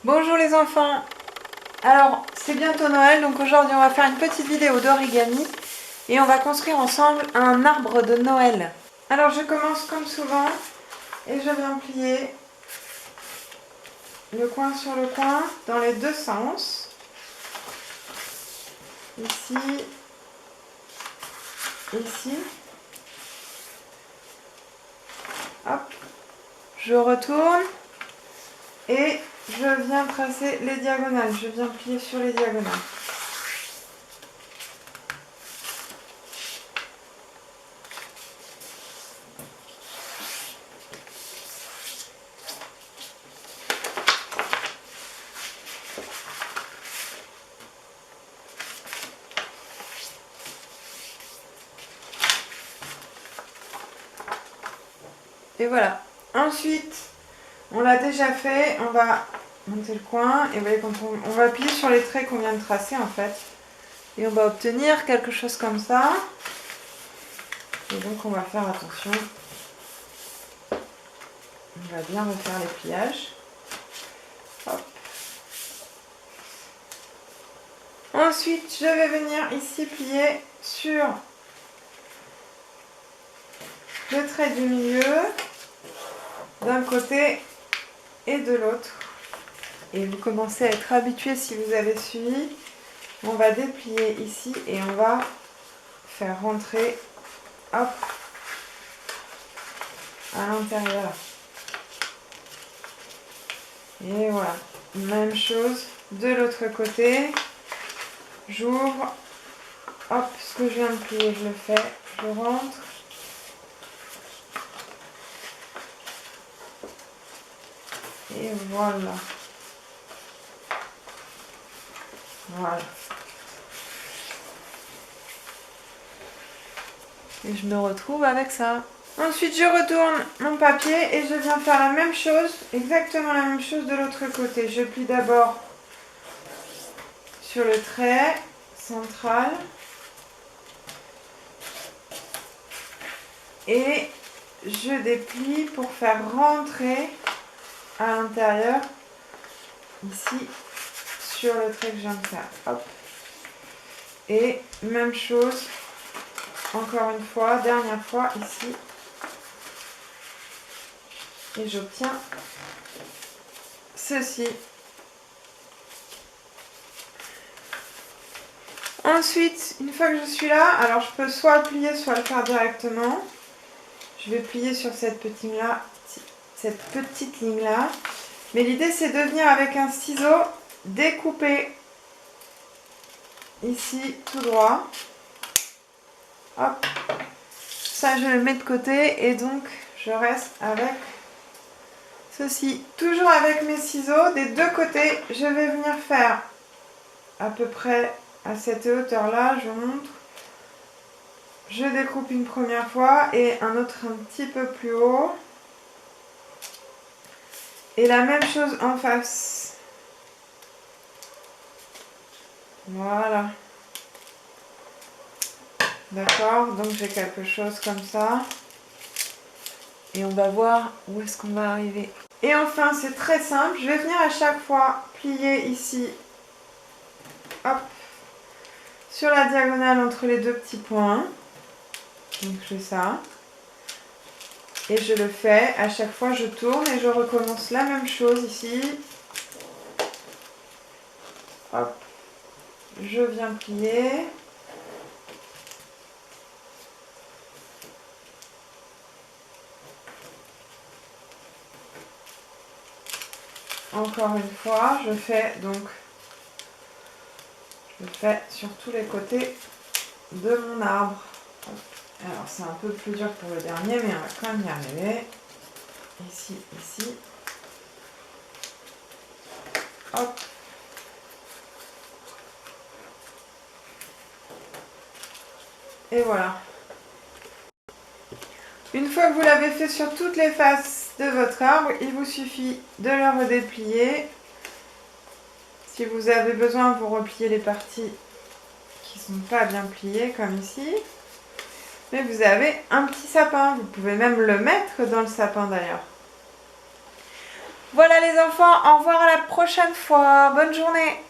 Bonjour les enfants. Alors c'est bientôt Noël, donc aujourd'hui on va faire une petite vidéo d'origami et on va construire ensemble un arbre de Noël. Alors je commence comme souvent et je viens plier le coin sur le coin dans les deux sens. Ici, ici. Hop. Je retourne et je viens tracer les diagonales. Je viens plier sur les diagonales. Et voilà. Ensuite, on l'a déjà fait, on va monter le coin et vous voyez, quand on va plier sur les traits qu'on vient de tracer en fait. Et on va obtenir quelque chose comme ça. Et donc on va faire attention. On va bien refaire les pliages. Hop. Ensuite, je vais venir ici plier sur le trait du milieu, d'un côté et de l'autre. Et vous commencez à être habitué si vous avez suivi. On va déplier ici et on va faire rentrer, hop, à l'intérieur. Et voilà, même chose de l'autre côté. J'ouvre, hop, ce que je viens de plier, je le fais, je rentre. Et voilà. Voilà. Et je me retrouve avec ça. Ensuite, je retourne mon papier et je viens faire la même chose, exactement la même chose de l'autre côté. Je plie d'abord sur le trait central et je déplie pour faire rentrer à l'intérieur ici sur le trait que je viens de faire. Hop. Et même chose, encore une fois, dernière fois ici. Et j'obtiens ceci. Ensuite, une fois que je suis là, alors je peux soit plier, soit le faire directement. Je vais plier sur cette petite ligne là. Mais l'idée c'est de venir avec un ciseau découper ici tout droit. Hop. Ça je le mets de côté et donc je reste avec ceci. Toujours avec mes ciseaux des deux côtés, je vais venir faire à peu près à cette hauteur là, je montre. Je découpe une première fois et un autre un petit peu plus haut. Et la même chose en face. Voilà. D'accord, donc j'ai quelque chose comme ça. Et on va voir où est-ce qu'on va arriver. Et enfin, c'est très simple. Je vais venir à chaque fois plier ici. Hop. Sur la diagonale entre les deux petits points. Donc je fais ça. Et je le fais. À chaque fois, je tourne et je recommence la même chose ici. Hop. Je viens plier. Encore une fois, je fais sur tous les côtés de mon arbre. Hop. Alors c'est un peu plus dur pour le dernier, mais on va quand même y arriver. Ici, ici. Hop. Et voilà. Une fois que vous l'avez fait sur toutes les faces de votre arbre, il vous suffit de le redéplier. Si vous avez besoin, vous repliez les parties qui ne sont pas bien pliées, comme ici. Mais vous avez un petit sapin. Vous pouvez même le mettre dans le sapin d'ailleurs. Voilà les enfants, au revoir à la prochaine fois. Bonne journée.